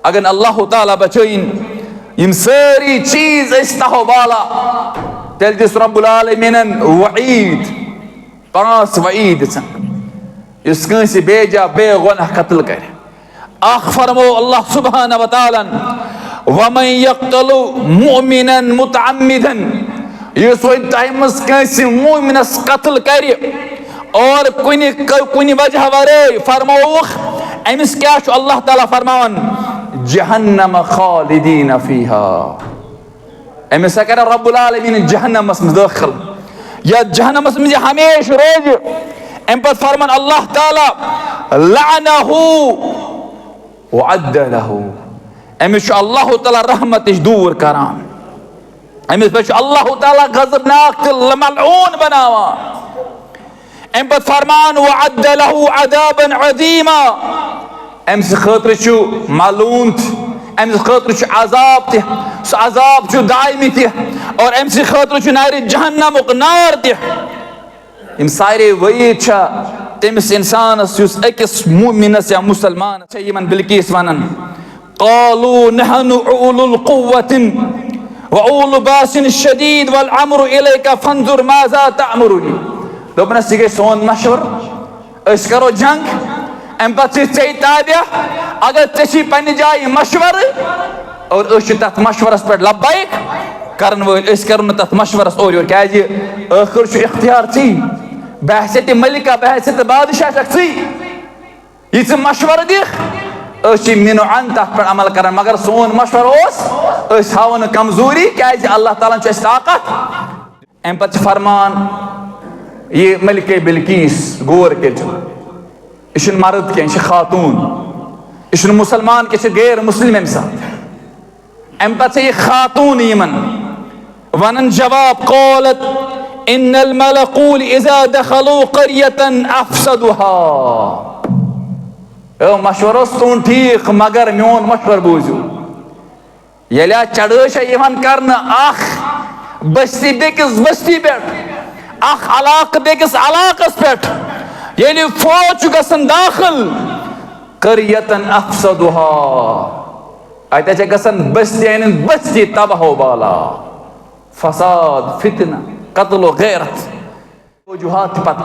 अगर अल्लाह ताला बचैन यम सारी चीज तहो बाला तेल दिस रब्बुल आलमीनन वईद 5 वईद इस कंसी बेजा बेगुनाह कत्ल कर आख फरमो अल्लाह सुब्हानहु व तआला वमन यक्तलु मुमिनन मुतअम्मिदन यस वन टाइमस कंसी मुमिनस कत्ल कर और कुनि वजह वरे फरमोख अमिस क्या अल्लाह ताला फरमान जहन्नम खालिदीन फीहा अमिस कर रब्बुल आलमीन जहन्नमस में दाखिल या जहन्नमस में हमेश रोज अम पे फरमान अल्लाह ताला लअनहु व अद्द लहु अमिस अल्लाह ताला रहमत दूर करान अमिस पे अल्लाह ताला गजबनाक मलऊन बनावान अम पे फरमान व अद्द लहु अदाबन अज़ीमा अमिस खतर मलून अमिस खतर अजाब सह अजाब दायमी और अमिस खतर नार जहन्नमुक नार तम सारे वईद तमिस इंसानस अकिस मुमिनस या मुसलमान यमन बिल्किस वनान क़ालू नहनु उलुल क़ुव्वतिन व उलु बासिन शदीद वल अम्रु इलैका फंजुर माज़ा तअमुरुनी दोपनस यह सोन मशवर अस करो जंग अम पे ताबिया अगर चे पन्ने जाय मशवर और तथ मशवरस पे लब्बैक करन वल करो तथ मशवरस और क्या आखिर इख्तियार ची बहसत मलिका बहसत बादशाह ची यह मशवर दिख मिनो अन तथ पे अमल कर मगर सोन मशवर हावन कमजोरी क्या अल्लाह ताला ताकत अम पे फरमान ये मलिके बिल्किस गौर कर यह मर्द क्या खातून यह मुसलमान क्या गैर मुस्लिम अम साथ अम पे यह खातून यमन वन जवाब क़ालत इन्नल मलकूल इज़ा दखलू क़रियतन अफ़सदुहा मशवर तुन ठीक मगर मोन मशवर बूझू ये चढ़ कर बस्ती बेकिस बस्ती पे अलाक बेकिस अलाकस पे ये फौज गसन दाखिल करियतन अफ़सदुहा अत गसन बस्ती बस्ती तबाह बाला फसाद फितना कत्ल गैरत वजूहात पत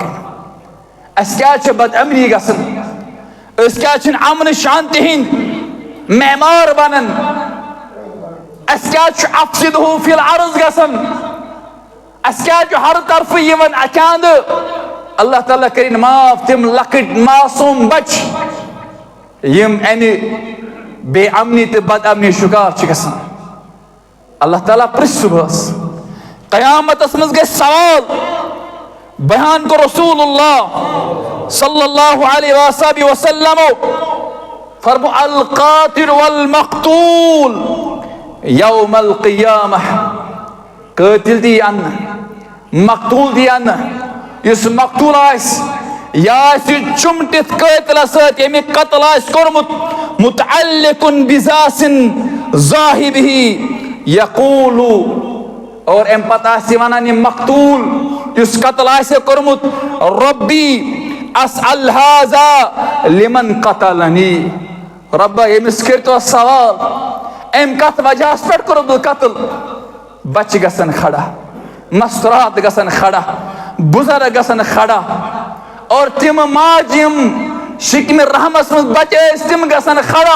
क्या बदअमनी गसन क्या अमन शांति हिंद मेमार बनन क्या अफ़सदुहु फिल अर्ज़ गसन क्या हर तरफ यवन अचांद अल्लाह ताला करिन माफ तिम लकट मासूम बच यम अमि बेअमनी तो बदअमनी शिकार गसन अल्लाह ताला प्रिस सुबह क़यामतस मज गए सवाल बयान को रसूलुल्लाह सल्लल्लाहु अलैहि वसल्लम फरमो अल क़ातिल वल मक़तूल यौमल क़ियामह क़ातिल दी अन मक़तूल दी अन इस मक़तूल या चुमटित क़ातिल सत यमि क़त्ल कोरमुत मुतअल्लिकुन बिज़ासिन ज़ाहिबिही यक़ूलु और अम पे वन मक़तूल इस कत्ल कोरमुत रब्बी अस्अल हाज़ा लिमन क़तलनी रब्बा यमिस कर सवाल अम कत वजह पे कोर बह कत्ल बच गसन खड़ा मस्तरात गसन खड़ा बुजुर्ग गसन खड़ा और तिम माज यम शिकम रहमस मज बचे तिम गसन खड़ा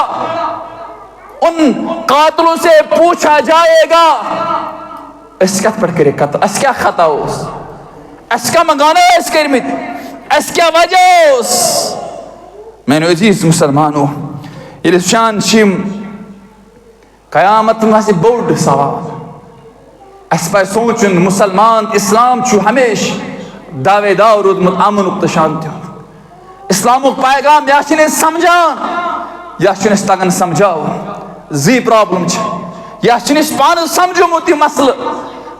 उन कातलों से पूछा जाएगा कत पे करे कत्ल अस क्या खता अस क्या मगाना कर्मित अस क्या वजह मैंने अजीज मुसलमानों ये शान शिम कयामत में बोड़ सवाल अस पे सोचन मुसलमान इस्लाम हमेश दावेदार रोदमुत अमन तो शांति इस्लाम पैगाम या समझान या तगन समझाव जी प्रॉब्लम या पान समझोमुत यह मसल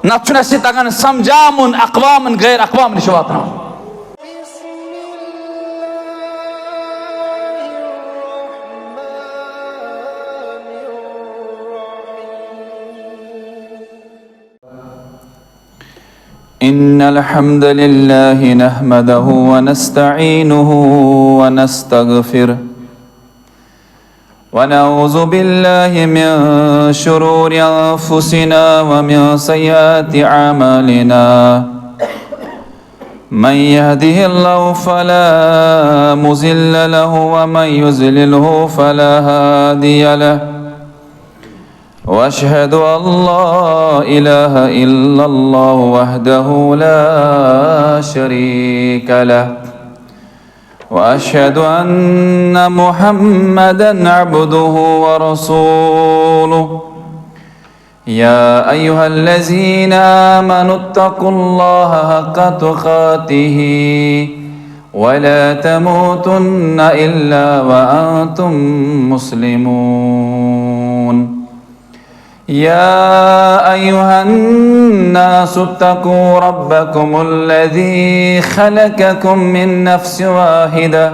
न तगन समझामुन अक़वामन गैर अक़वाम नश वातान इन्नल हम्दुलिल्लाहि नहमदहु व नस्तईनुहु व नस्तगफिर ونعوذ بالله من شرور أنفسنا ومن سيئات أعمالنا من يهده الله فلا مضل له ومن يضلله فلا هادي له واشهد ان لا اله الا الله وحده لا شريك له واشهد ان محمدا عبده ورسوله يا ايها الذين امنوا اتقوا الله حق تقاته ولا تموتن الا وانتم مسلمون يا ايها الناس اتقوا ربكم الذي خلقكم من نفس واحده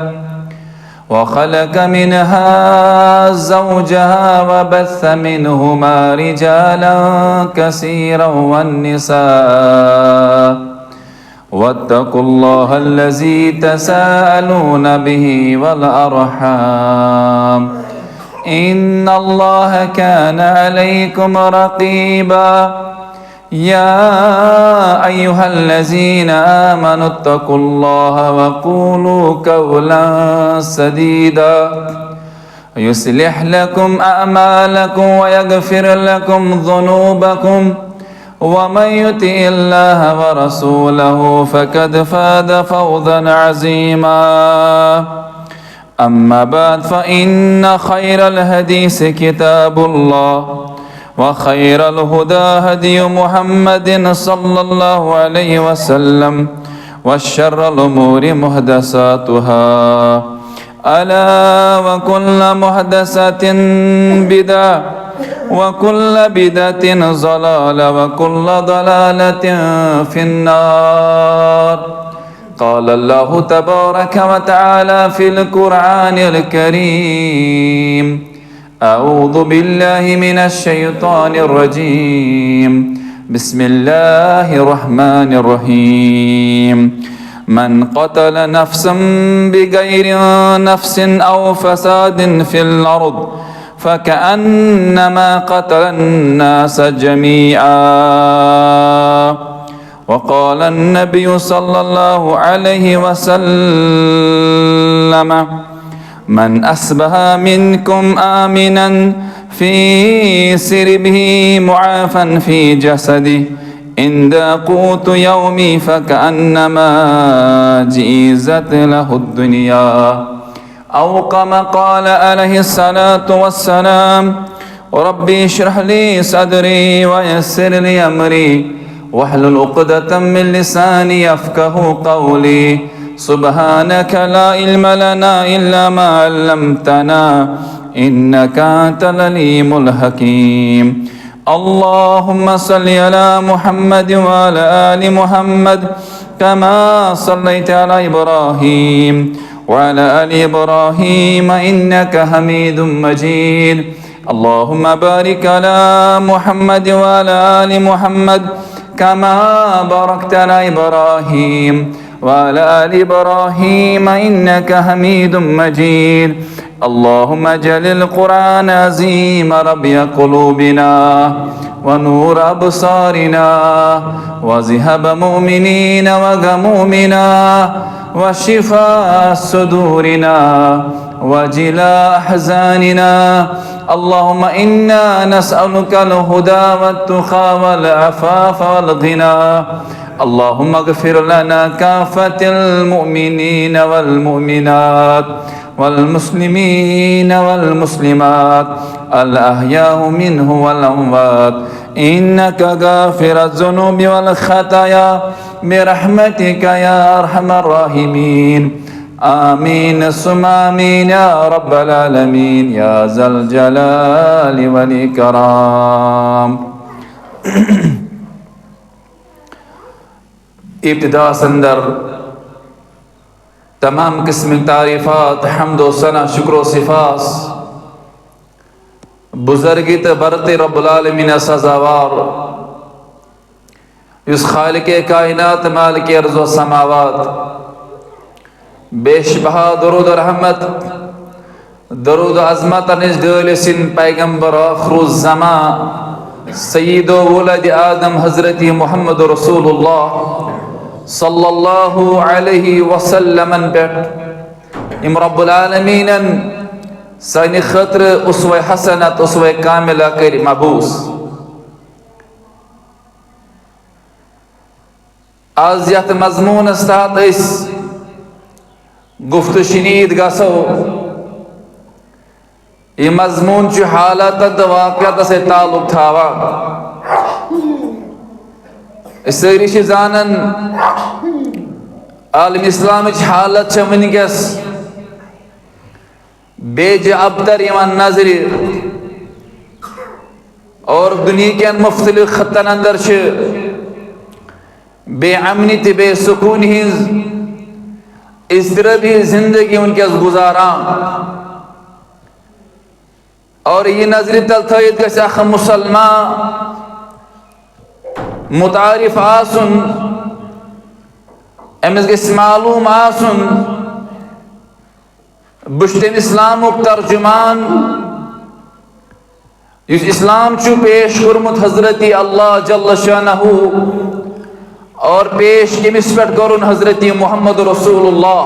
وخلق منها زوجها وبث منهما رجالا كثيرا والنساء واتقوا الله الذي تساءلون به والأرحام إن الله كان عليكم رقيبا يا أيها الذين آمنوا اتقوا الله وقولوا قولا سديدا يصلح لكم أعمالكم ويغفر لكم ذنوبكم ومن يطع الله ورسوله فقد فاز فوزا عظيما أما بعد فإن خير الحديث كتاب الله وخير الهدى هدي محمد صلى الله عليه وسلم وشر الأمور محدثاتها ألا وكل محدثة بدعة وكل بدعة ضلالة وكل ضلالة في النار قال الله تبارك وتعالى في القرآن الكريم أعوذ بالله من الشيطان الرجيم بسم الله الرحمن الرحيم من قتل نفسا بغير نفس أو فساد في الأرض فكأنما قتل الناس جميعا وقال النبي صلى الله عليه وسلم من أصبح منكم آمنا في سربه معافا في جسده عند قوت يومي فكأنما جيزت له الدنيا أو كما قال عليه الصلاة والسلام ربي اشرح لي صدري ويسر لي أمري واحلل عقدة من لساني يفقه قولي سبحانك لا علم لنا إلا ما علمتنا إنك أنت العليم الحكيم اللهم صل على محمد وعلى آل محمد كما صليت على إبراهيم وعلى آل إبراهيم إنك حميد مجيد اللهم بارك على محمد وعلى آل محمد كما باركت على إبراهيم وعلى آل إبراهيم إنك حميد مجيد اللهم اجعل القرآن عظيم ربيع قلوبنا ونور أبصارنا وذهب مؤمنين وغمومنا وشفاء صدورنا وجلاء أحزاننا اللهم إنا نسألك الهدى والتقى والعفاف والغنى اللهم اغفر لنا كافة المؤمنين والمؤمنات والمسلمين والمسلمات الأحياء منه والأموات إنك غافر الذنوب والخطايا برحمتك يا أرحم الراحمين آمين ثم آمين يا رب العالمين يا ذا الجلال والإكرام ابتداء سندر تمام قسم تعریفات حمد و ثنا شکر و صفات بزرگیت برت رب العالمین سزاوار اس خالق کائنات مالک ارض و سماوات بیش بہا درود و رحمت दरूद अज़मत निज डलिसिन पैगंबर आखिरुज़्ज़मा सय्यिदो वलद आदम हज़रत मुहम्मद रसूलुल्लाह सल्लल्लाहु अलैहि वसल्लम पे इम रब्बुल आलमीनन सानि खतर उसवे हसनत उसवे कामिला कर मबूस। आज यत मजमूनस तहत गुफ्त शनीद गसो यह मजमून हालत वाक़यात से ताल्लुक थावान। सारी जानन आलम इस्लाम हालत वनकस बेज अबतर नजर और दुनिया के मुख्तलिफ खत्तन अंदर बेअमनी तो बेसकून इज़्तिराबी जिंदगी वनकस गुजारान। और ये नजर तल थयत गछ मुसलमान मुतारिफ आसुन अमिस गछ मालूम आसुन बुश्तम इस्लामुक तर्जुमान युस इस्लाम चु पेश कुरमुत हजरत अल्लाह जल्ल शानहु और पेश किमिस पेट करुन हजरत मुहम्मद रसूलुल्लाह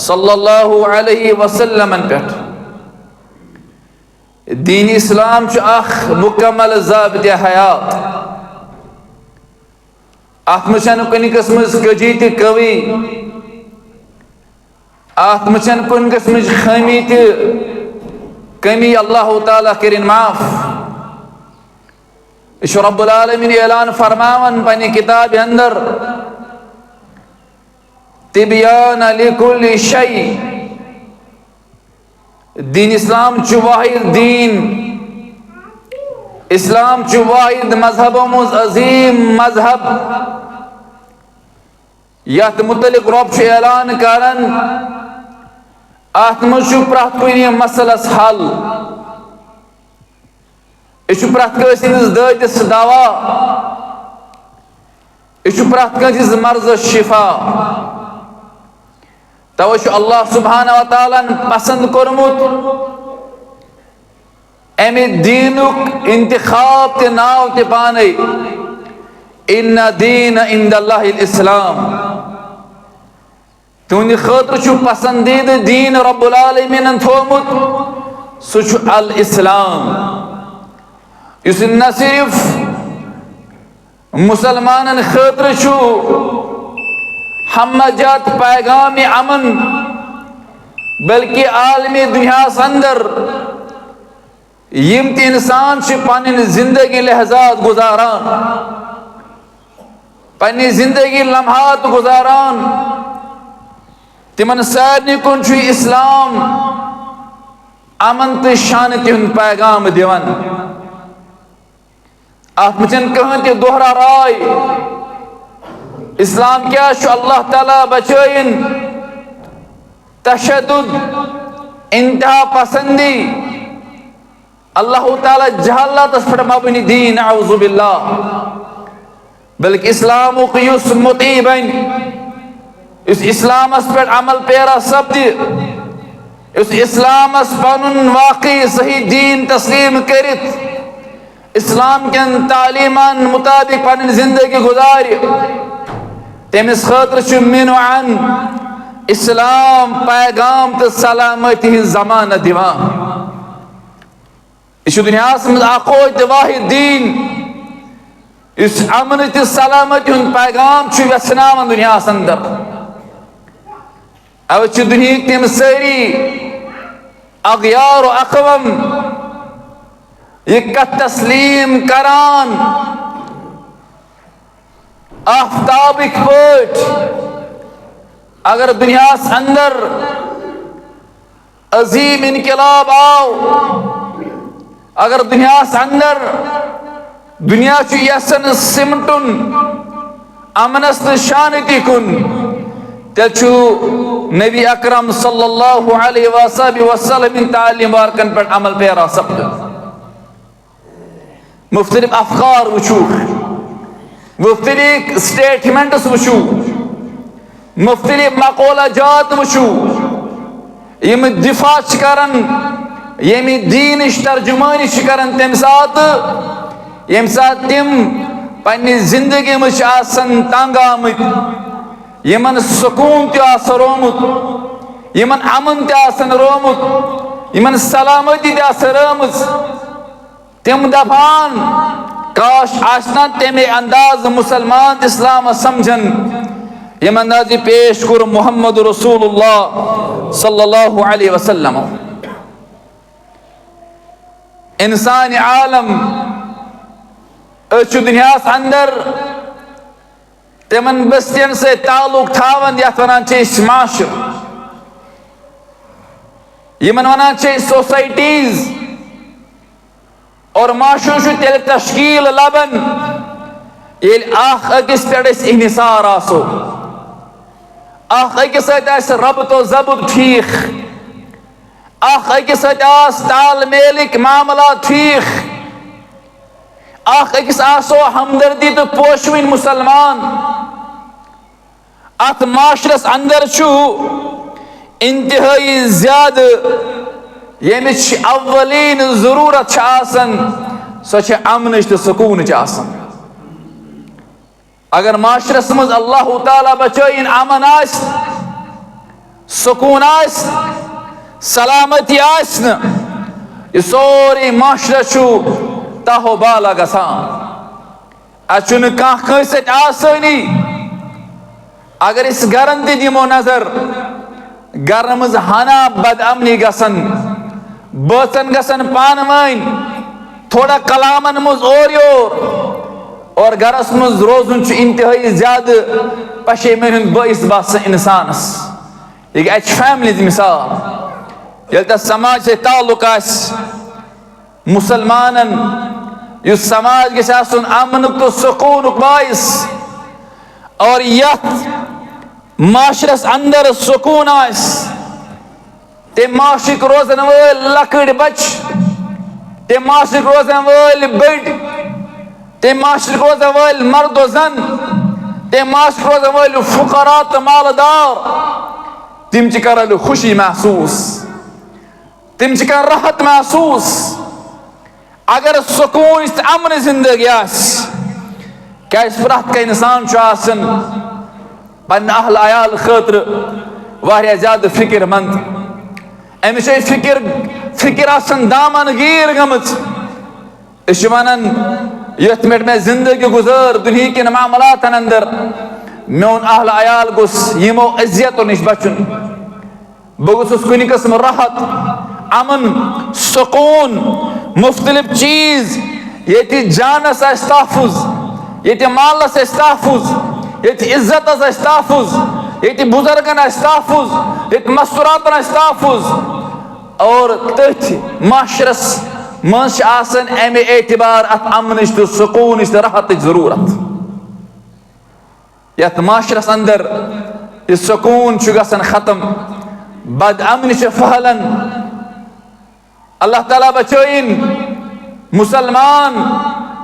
सल्लल्लाहु अलैहि वसल्लम पेट। दीन इस्लाम मुकम्मल ज़ाबित हयात अत कुन किस्म कजी तो कवी अत कुन किस्म खमी तो कमी अल्लाह ताला करिन माफ। रब्बुल आलमीन ऐलान फरमावन पन्ने किताब अंदर तिबियान लिकुल्लि शै दीन इस्लाम चु वाहिद दीन इस्लाम चु वाहिद मजहब मुज अजीम मजहब यत मुतलिक रब छु ऐलान करन अत मज छु प्रत कुन मसलस हल यह प्रत कंस ददिस दवा यह प्रत कंस मर्ज शिफा। तवै अल्लाह सुब्हानहु व तआला पसंद कोरमुत अमे दीनुक इंतखाब ते नाव ते पाने इन्ना दीन इंदल्लाहिल इस्लाम तुंद खतर छु पसंदीदा दीन रब्बुल आलमीन थोमुत सु छु अल इस्लाम युस न सिर्फ मुसलमानन खतर छु हमजात पैगाम अमन बल्कि आलमी दुनिया अंदर यम इंसान पन जिंदगी लहजात गुजारान पन्नी जिंदगी लम्हात गुजारान तिमन सारनी कुन इस्लाम अमन तो शांति हुंद पैगाम दिवन। अत कहीं ते दोहरा राय इस्लाम क्या अल्लाह ताला बचोइन तशद्दुद इंतहा पसंदी अल्लाह ताला जहालत पे मबनी दीन औज़ु बिल्लाह बल्कि इस्लाम युस मुती बन इस इस्लाम पे अमल पेरा सब्दि इस इस्लाम पनुन वाकई सही दीन तस्लीम करित इस्लाम के तालीमान मुताबिक पन जिंदगी गुजार तमिस खतर मिन इस्लाम पैगाम तो सलामती जमान दिवान। यह दुनिया मज वाहिद दीन इस अमन तो सलामती पैगाम यसान दुनिया अंदर। अवे दुनिया तम सारी अगयार अकवम यह कत तस्लीम करान आफ्ताबिक पट अगर दुनिया अंदर अजीम इनकलाब आओ अगर दुनिया अंदर दुनिया यसन सिमटुन अमनस तो शांति कुन तेल नबी अकरम सल्लल्लाहु अलैहि वसल्लम तालीम वारकन पर अमल पेरा सब मुख्तलिफ अफकार वुचू मुख्तलिफ स्टेटमेंट्स वुचू मुख्तलिफ मक़ोला जात वुचू यम दिफा करन यमि दीनिश तर्जुमानी करन तम सात यम सात तिम पन्नि जिंदगी मज तंग आमत यमन सुकून त रोमुत यमन अमन त रोमुत यमन सलामती त रमज तिम दपान काश आसना तमे अंदाज मुसलमान इस्लाम समझन यम अंदाज पेश कर मोहम्मद रसूलुल्लाह सल्लल्लाहु अलैहि वसल्लम। इंसान आलम दुनिया अंदर तमन बस्तियन से ताल्लुक थावन यथ वनान माशर यमन वनान सोसाइटीज और माशर तेल तश्कील लबन ये अकिस पे इन्हिसार आसो अकिस रबत जबत ठीक अकिस ताल मेलिक मामला ठीक अकिस आसो हमदर्दी तो पोशविन मुसलमान अत माशरस अंदर छु इंतहाई ज्यादा यमिच अव्वलीन जरूरत सो अमन तो सुकून अगर माशरस मज अल्लाह ताला बचैन अमन आस सुकून आस सलामती आस न सोरे माशरा छु ताहो बाला गसान अचुन कंस आसानी अगर इस गरन दिमो नजर गर मज हना बदअमनी गसन बचन गसन पान वन थोड़ा कलामन मज और गरस मज रोजुन इंतहाई ज्यादा पशेमान बस बस इंसानस यह फैमिली मिसाल ये समाज से ताल्लुक मुसलमानन युस समाज गस अमन तो सुकून बाइस और यथ माशरस अंदर सुकून ते माशिक रोजन वल लकड़ बच ते माशिक रोजन वल बड़ ते माशिक रोजन वल मर्द जन ते माशिक रोजन वल फुकरा तो मालदार तिम कर खुशी महसूस तिम कर राहत महसूस अगर सुकून अमन जिंदगी क्या प्रत का इंसान पन अहल आयाल खतर वारिया ज्यादा फिक्रमंद अमिस फिक्र दामन गीर गमच वन यथ मिट मे जिंदगी गुजर दुनिया के मामलातन अंदर मोन अहल आयाल गुस यमो अजियतों नश बचुन बह गुसुस कुन किस्म राहत अमन सुकून मुख्तलिफ चीज ये जानस तहफुज ये मालस तहफुज ये इज्जत तहफुज ये बुजुर्गन तहफुज ये मस्तूरातन तहफुज और तथ माशरस मज अमे एतबार अत अमन तो सुकून तो राहत जरूरत यथ माशरस अंदर यह सुकून गसन खत्म बदअमन फहलन अल्लाह ताला बचोइन मुसलमान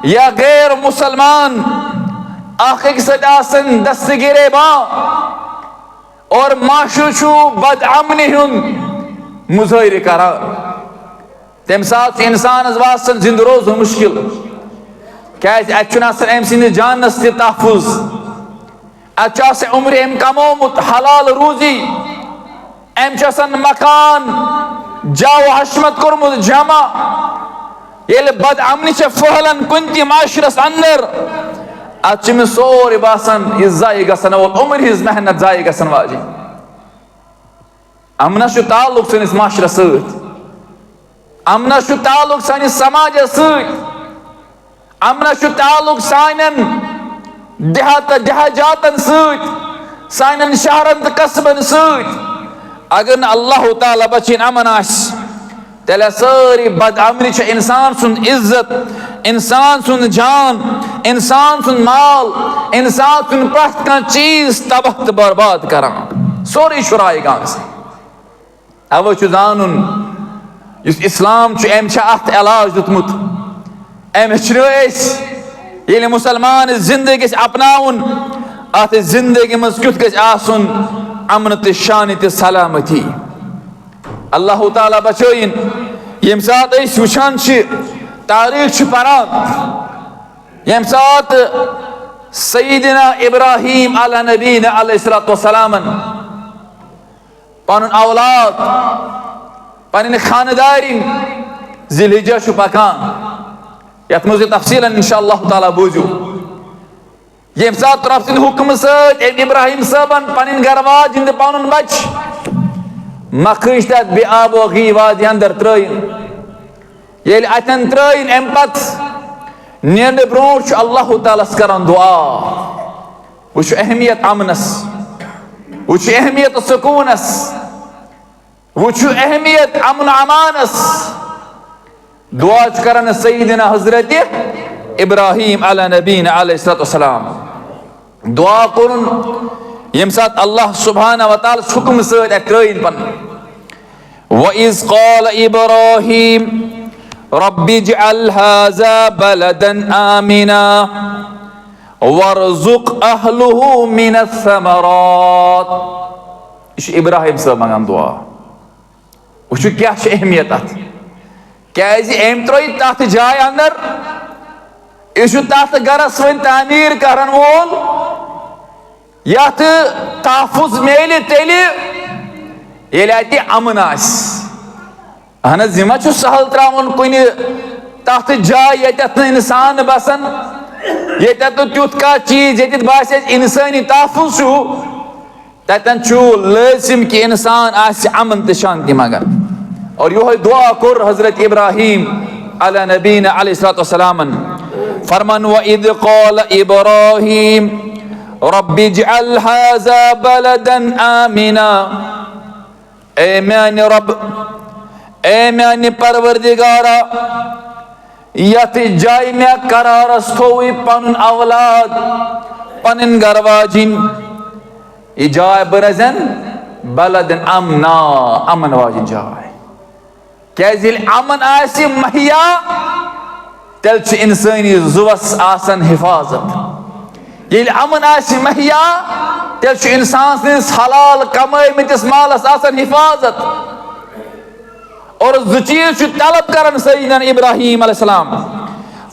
या गैर मुसलमान आखिर दस्तगिरे बा और माशु बदअमनी मुजहर कर तम सात इंसान वासन जिंद रोज मुश्किल क्या अम सद जानस तहफुज अत उम्र अम कमोमुत हलाल रूजी अम मकान जाओ हशमत कोर्मुत जमा ये बदअमनी फहलन कुन ति माशरस अंदर अत सोरे बासान यह जाय गसन वोल उम्र हिज मेहनत जाय गसन वाजि अमनस ताल्लुक सनिस माशरस सत अमनस ताल्लुक सानिस समाज सत अमनस ताल्लुक सानन देहाजातन सत सानन शहरन तो कस्बन सत अगर न अल्लाह ताला बचिन अमन तेल सारी बदअमनी इंसान सुन इज्जत इंसान सुन जान इंसान सुन माल इंसान सुन प्रत कह चीज तबाह तो बर्बाद करान सोरी शुराय गान अव जानन इस्लाम अम अत इलाज दुतमुत अम मुसलमान जिंदगी अपनाउन अत जिंदगी मज क्युत गछ आसुन अमन तो शान तो सलामती अल्लाह ताला बचोइन यम सात वुचान तारीख परान यम सात सय्यदना इब्राहीम अला नबीना अलैहिस्सलातु वस्सलामन पन औलाद पन खानदारिन ज़िलहिज्जा पकान यथ मज तफसीलन इंशाअल्लाह ताला बूझू यम सात रब सिंद हुक्म सत इब्राहीम साहबन पन गरवाज हिंद पन बच मखज तथ बे आबो गी वादी अंदर त्रयन ये अतन त्रयन अम पत नेरने ब्रोह अल्लाह तालस करान दुआ वो अहमियत अमनस वो अहमियत सुकूनस वो अहमियत अमन अमानस दुआ करान सय्यदना हजरत इब्राहीम अला नबीना अलैहिस्सलातु वस्सलाम दुआ करुन यम सात अल्लाह सुब्हानहु व तआला हुक्म सत त्रयन पन व is क़ाल Ibrahim rabbi इज्अल हाज़ा बलदन Amina वर्ज़ुक़ अहलहु minus समरात। यह इब्राहीम साहब मंगान दुआ वो क्या अहमियत अत क्या अम त्रो तथ जाय अंदर यह तथ गरस वन तामीर करन वोल यथ तहफुज मेल तेल ये अमन अहन यह सहल त्रावन कुन तथ जाय ये इंसान बसान ये तुथ कह चीज ये बास इंसानी तहफुज ततन लाजिम कि इंसान अमन तो शांति मंगन और यो दुआ कोर हजरत इब्राहीम अला नबीना अलैहिस्सलातु वस्सलामन फरमान व इज़ क़ाल इब्राहीम रब्बि इज्अल हाज़ा बलदन आमिना ए म्याने रब ए म्याने परवरदिगारा यथ जाय मे करारस थोवी पन औलाद पन गरवाजिन यह जाय बरजन बलदन अमना अमन वाजिन जाय क्या अमन आसि महिया तेल इंसानी जुवस आसन हिफाजत ये अमन आसि महिया तेल इंसान सिंस हलाल कमाइमतिस मालस आसन हिफाजत और जु चीज तलब करन सय्यदना इब्राहीम अलैहिस्सलाम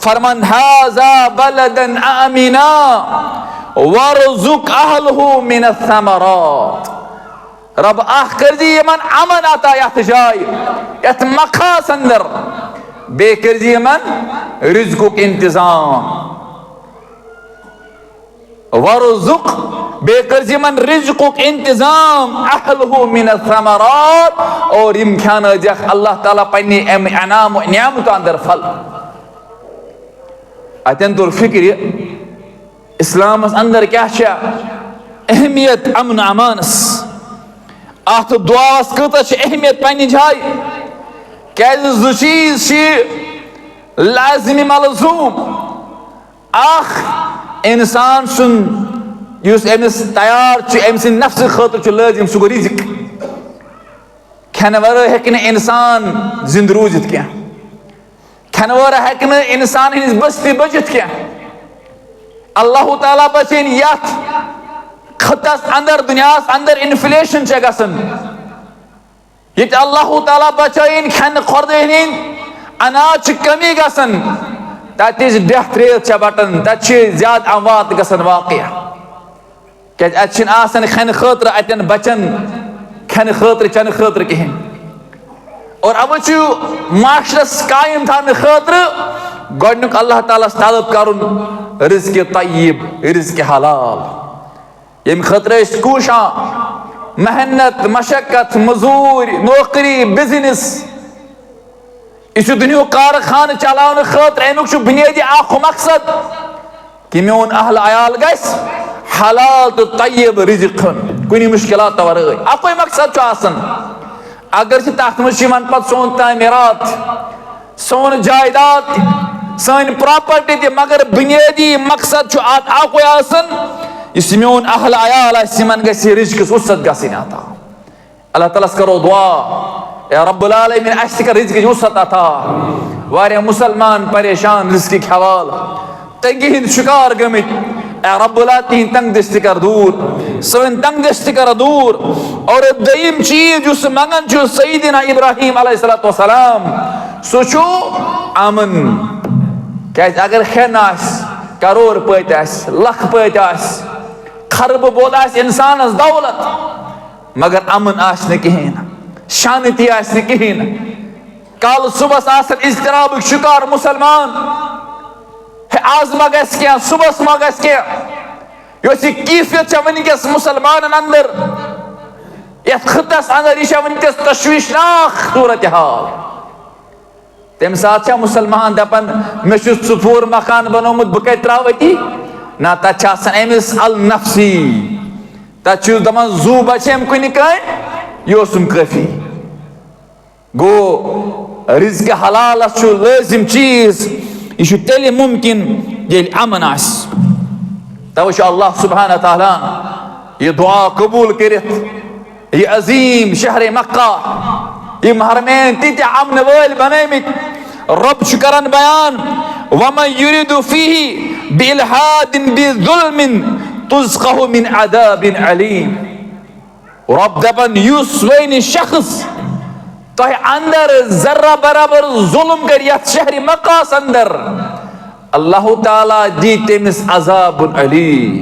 फरमान हाज़ा बलदन आमिना वर्ज़ुक़ अहलहु मिनस समरात। रब आख कर दी यमन अमन आता यथ जाय यथ मखास अंदर बे कर दी यमन रिज़्क़ुक इंतजाम वर्ज़ुक़ बे कर दी यमन रिज़्क़ुक इंतजाम अहलहु मिनस समरात और इम्खान जख अल्लाह ताला पन्नी इनाम नियामत अंदर फल अतन तुर फिक्र इस्लाम अंदर क्या अहमियत अमन अमानस अत दुआस कत अहमियत पन्नी जाय क्या जु चीज लाजिम मलजूम अख इंसान सुन अमिस तैयार अम सद नफ्स खतर लाजिम सह गो रिज़िक खन वर हेक इंसान जिंद रूजित क्या खन वर हेक इंसान हज बस्ती बचित क्या अल्लाह ताला बचन यथ खतस अंदर दुनियास अंदर इन्फ्लेशन गसन ये अल्लाह ताला बचन खन खुर्दन अनाज कमी गसन तत डेथ रेट बटन तत ज्यादा अमवात गसन वाकया क्या खन खतर अतन बचन खन खतर चन खतर कहें और अब माशरस कायम थाने खतर गोडनुक अल्लाह ताला तलब करुन रिज़्क़ तय्यब रिज़्क़ हलाल यम खतर कोशा मेहनत मशक्कत मजूर नौकरी बिजनेस यह दुनिया कारखान चलाने खतर अमुक बुनियादी मकसद कि मोन अहल अयाल गस हलाल तो तय्यब रिज़्क़ कुछ मुश्किलात वराए अकोई मकसद अगर तथ मन पे सोन तामीरात सोन जायदाद सन प्रॉपर्टी ति मगर बुनियादी मकसद अकोई इस मोन अहल अयाल गि रिज़्क़ वसत गसन अता अल्लाह ताला करो दुआ या रब्बुल आलमीन अस कर रिज़्क़ वसत अता वारिया मुसलमान परेशान रिज़्क़ हवाल तंगी हिंद शिकार गमित ए रब्बुल्ला तीन तंग दस्ती कर दूर, सवन तंग दस्ती कर दूर। और दयीम चीज जुस मंगन छु सय्यदना इब्राहिम अलैहिस्सलातु वस्सलाम सो छु अमन। क्या अगर खेन आस, करोड़ पत आस, लख पत आस, खरब बोल आस इंसानस दौलत, मगर अमन आस न कहीं, शांति आस न कहीं। कल सुबह आसन इज्तराब शिकार मुसलमान आज मा गस क्या सुबह मा गस क्या योस कीफियत वनकस मुसलमान अंदर यथ खितस अंदर यह वनकस तशवीशनाक सूरत हाल। तम साथ मुसलमान दपान मे पूर मकान बनोमुत बह कत त्रावती ना तथ अमिस अल नफसी तथ दपान जू बचम कुन कन योसुम काफी गो रिज़्क़ हलाल लाजिम चीज यह तेल मुमकिन ये अमन आस। तवै अल्लाह सुब्हान तआला ये दुआ कबूल करित ये अजीम शहर मक्का ये हरमैन तीत अमन वल बनमित रब करन बयान वमन युरिदु फीही बिइल्हादिन बिजुल्मिन तुज़क़हु मिन अज़ाबिन अलीम। रब दपन युस वन शख्स तो अंदर जर्रा बराबर जुल्म कर शहर मक्कास अंदर अल्लाह ताला दी तमिस अज़ाबुन अलीम।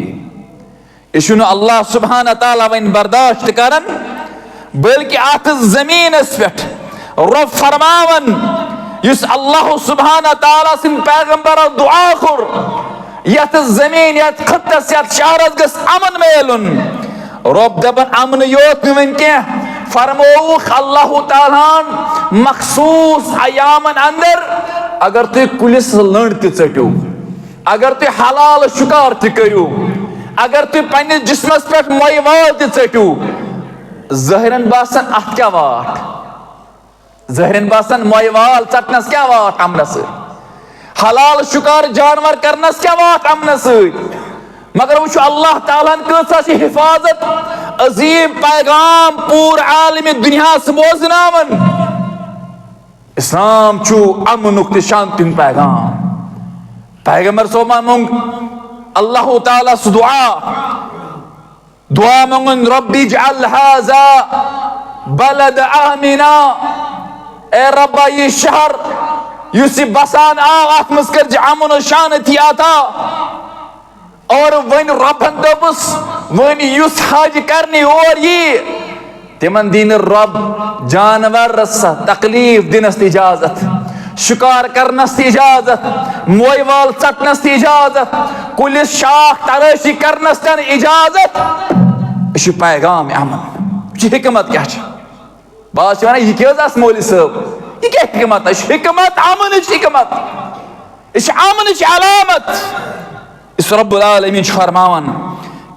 यह अल्लाह सुब्हान तआला वन बर्दाश्त करन बल्कि अत जमीन पे रब फरमावन युस अल्लाह सुब्हान तआला सिंद पैगंबर दुआ कर यथ जमीन यथ खत्तस यथ शहरस गस अमन मेलुन। रब दपन अमन योत वन क्या फरमोख अल्लाह ताला मखसूस अयामन अंदर अगर तुम कुलिस लंड तटो, अगर तुम हलाल शिकार करो, अगर तुम पन्निस जिस्मस पे मोय वाल तटो, ज़ाहिरन बासन अत क्या वाट, ज़ाहिरन बासन मोय वाल चटनस क्या वाट अमनस, हलाल शिकार जानवर करनस क्या वाट अमनस। मगर वो अल्लाह ताला कसा हिफाजत अजीम पैगाम पूर आलम दुनिया बोजनावन। इस्लाम छु अमनुक शांति पैगाम। पैगंबर सोमा मंग अल्लाह ताला दुआ मंगन रब्बी जअल हाज़ा बलद आमिना, ए रब्बा ये शहर युस बसान आत मज कर अमन शांति आता। और वन रबन दबस वन युस हज करने और ये तिमन दिन रब जानवर तकलीफ दिनस इजाजत, शिकार करनस इजाजत, मोय वाल चटनस इजाजत, कुलिस शाख तराशी करनस इजाजत। यह पैगाम अमन हिकमत क्या बात वन यह क्या मौली साहब यह क्या हिकमत हिकमत अमन हिकमत यह अमन अलामत। इस रब्बुल आलमीन फरमावन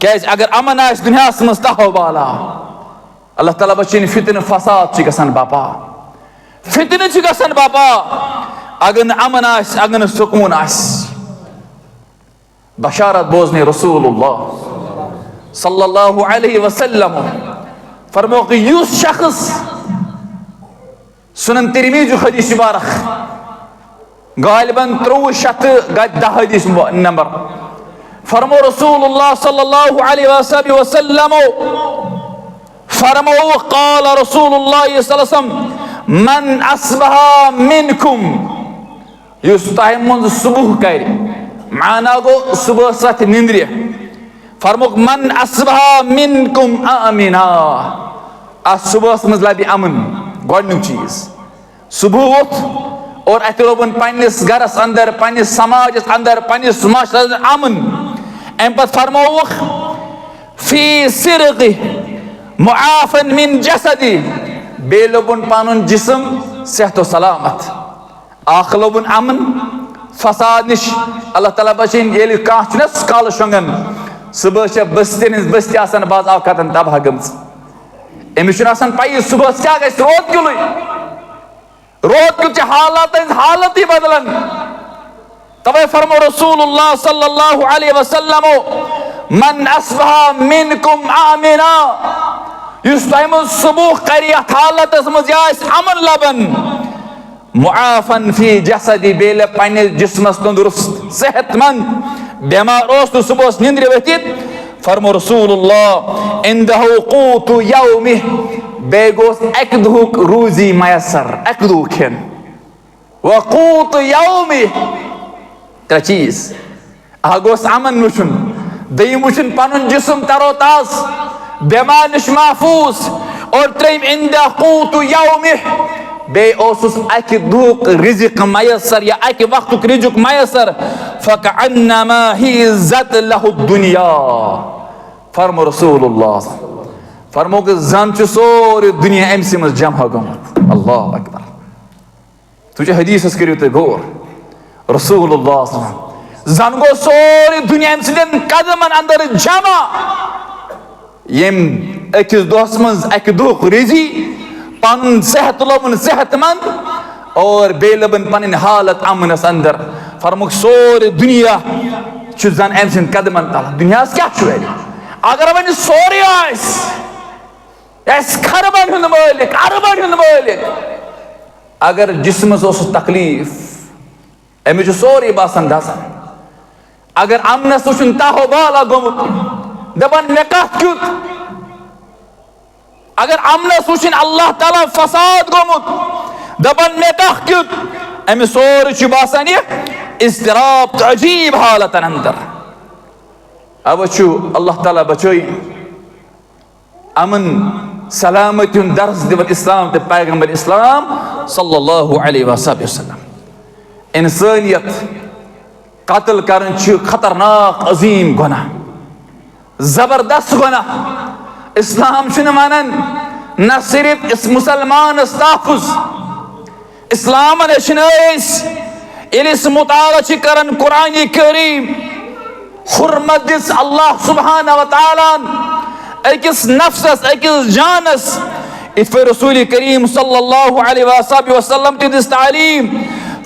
क्या अगर अमन आस दुनिया मज तहबाला अल्लाह ताला बचन फितन फसाद गसान बापा, फितन गसान बापा अगर न अमन आस अगर न सुकून आस। बशारत बोजने रसूलुल्लाह सल्लल्लाहु अलैहि वसल्लम फरमो कि युस शख्स सुनन तिरमिज़ी हदीस मुबारक गालिबन 310 हदीस नंबर फरमो रसूलुल्लाह सल्लल्लाहु अलैहि वसल्लम फरमो क़ाल रसूलुल्लाह सल्लल्लाहु अलैहि वसल्लम मन अस्बहा मिनकुम युस तह सुबह कर माना गो सुबह सथ निंद्रे फरमो मन अस्बहा मिनकुम आमिना सुबह मज लबि अमन गोडनुक चीज सुबह वोथ और अत रोबन पन्निस गरस अंदर पन्निस समाजस अंदर पन्निस माशरस अमन। अम पत फरमोख फी सिरक़ि मुआफन मिन जसदी बे लोबन पानुन जिस्म सेहत सलामत आख लोबन अमन फसाद निश अल्लाह ताला बचिन ये कह काल शंगन सुबह बस्ती बस्ती आसान बाज आवकतन तबाह गमज अमिस पी सुबह क्या रोद किल रोद किल हालात हालत ही बदलन। तवे फरमो रसूलुल्लाह सल्लल्लाहु अलैहि वसल्लम मन अस्बहा मिनकुम आमिना युस तह सुबह कर हालत मज अमन लबन मुआफन फी जसदी बेल पन्ने जिस्मस तंदुरुस्त सेहतमंद बेमार तो सुबह निंद्रे वथित फरमो रसूलुल्लाह इंदहु क़ूतु यौमिह बेगोस एक दुहुक रूजी मयसर एक दुहुक खेन व क़ूतु यौमिह त्रे चीज आगोस अमन वुचुन दयिम वुचुन पनुन जिस्म तरोताज बेमार निश महफूज और त्रेम इंदा क़ूतु यौमिह बे ओसुस अक दुहुक रिज़्क़ मयसर या अक वक्तुक रिज़्क़ मयसर फ़कअन्नमा हिज़्ज़त लहु दुनिया फरमो रसूलुल्लाह फरमो कि जन च सोरे दुनिया अमि मज जमा गमुत अल्लाह अकबर तुझे हदीस करियो ते गौर रसूलुल्लाह जन गो सोरे दुनिया अमि सदन कदमन अंदर जमा यम अकिस दोहस मज अक दुहुक रिज़ी पन सेहत लोबन सेहतमंद और बेलबन पन हालत अमनस अंदर फरमुक सोरे दुनिया चुजन अमि सद कदमन तल दुनिया क्या अगर वन सोरे खरबन हुंद मालिक अरबन हुंद मालिक अगर जिस्मस ओस तकलीफ अमिस सोरे बासन दसन अगर अमनस वुचुन ताहो बाला गोमुत दपन मे कत क्युत अगर अमनस वुचुन अल्लाह ताला फसाद गोमुत दपन मे कत क्युत अमिस सोरे बासन यह इज़्तिराब तो अजीब हालत अंदर अब अल्लाह ताला बचोई अमन सलामत दर्स दिवन इस्लाम ते पैगंबर इस्लाम सल्लल्लाहु अलैहि वसल्लम इंसानियत कत्ल करन खतरनाक अजीम गुनाह जबरदस्त गुनाह इस्लाम वनान न सिर्फ इस मुसलमान तहफ़ुज़ इस्लाम मुताला करन कुरान करीम हुर्मत दिस अल्लाह सुब्हाना व तआला अकिस नफ्सस अकिस जानस इत रसूल करीम सल्लल्लाहु अलैहि वसल्लम ते दिस तालीम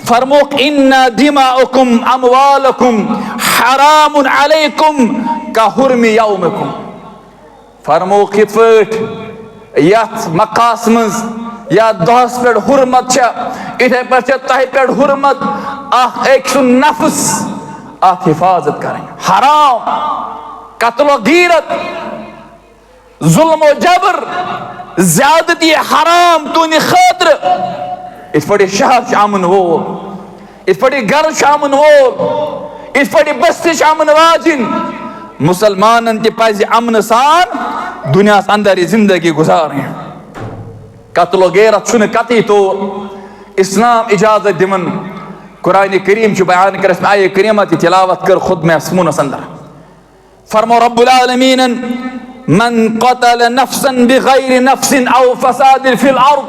फरमोक इन्ना दिमाउकुम अमवालकुम हरामुन अलैकुम का हुर्मि यौमिकुम फरमोक यथ मकास मज या दोहस पे हुर्मत इथे पे तह पे हुर्मत एक सुन नफ्स अत हिफाजत करें हराम कत्ल गीरत जुल्म जबर ज्यादती हराम तुन खतर इत पे शहर अमन वोल इत पे घर अमन वोल इत पे बस्ती अमन वाजिन मुसलमान पज अमन सान दुनिया अंदर जिंदगी गुजारें कत्ल गैरत कतई तौर इस्लाम इजाजत दिवन कुरान करीम बयान कर आय करीमा तिलावत कर खुद में मसमूनस अंदर फरमो रब्बुल आलमीन मन क़तल नफ्सन बिग़ैरि नफ्सिन औ फसादिन फिल अर्द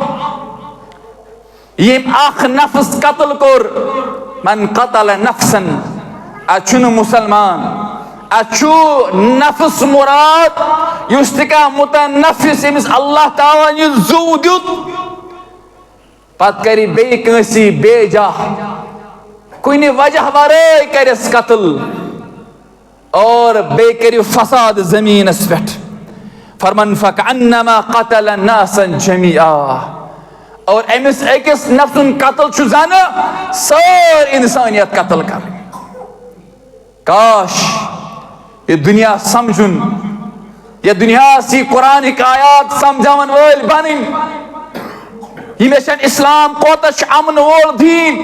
यम अख नफ्स कत्ल कोर मन क़तल नफ्सन अचुन मुसलमान अचु नफ्स मुराद युस्तिका मुतनफ्फिस यमिस अल्लाह ताला यु जू दियुत पत करी बे कंसी बेजा कुछ वजह वरे करस कत्ल और बे करियो फसाद जमीन पे फरमन फकअन्नमा क़तल अन्नासन जमीआ और अमिस अकिस नफ्सन कत्ल जन सर इंसानियत कत्ल कर काश ये दुनिया समझुन ये दुनिया सी कुरान आयात समझावन वल बन यह इस्लाम कोतश अमन वोल दीन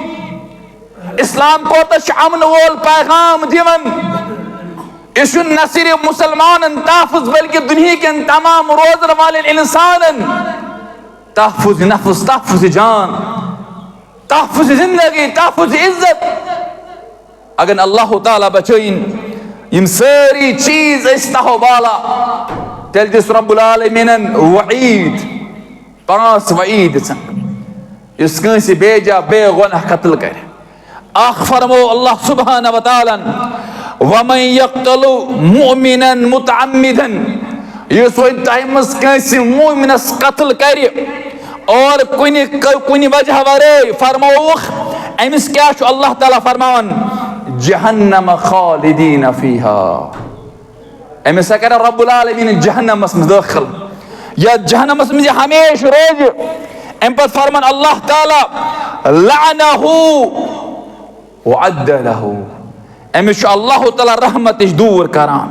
इस्लाम कोतश अमन वोल पैगाम दिवन इस न सिर्फ मुसलमान तहफ़ुज़ बल्कि दुनिया के तमाम रोजर वाले इंसान तहफ़ुज़ नफ्स तहफ़ुज़ जान तहफ़ुज़ जिंदगी तहफ़ुज़ इज्जत अगर अल्लाह ताला बचोइन यम सारी चीज तहो बाला तेल दिस रब्बुल आलमीनन वईद पांच वईद इस कंसी बेजा बेगुनाह कत्ल कर आख फरमो अल्लाह सुब्हानहु व तआला वमन यक्तलु मुमिनन मुतअम्मिदन यस वन टाइमस कंसी मुमिनस कत्ल कर और कुनि वजह वरे फरमोख अमिस क्या अल्लाह ताला फरमान जहन्नम खालिदीन फीहा अमिस कर रब्बुल आलमीन जहन्नमस में दाखिल या जहन्नमस में हमेश रोज अम पर फरमान अल्लाह ताला लअनहु व अद्द लहु अमिस अल्लाह ताला रहमत दूर करान,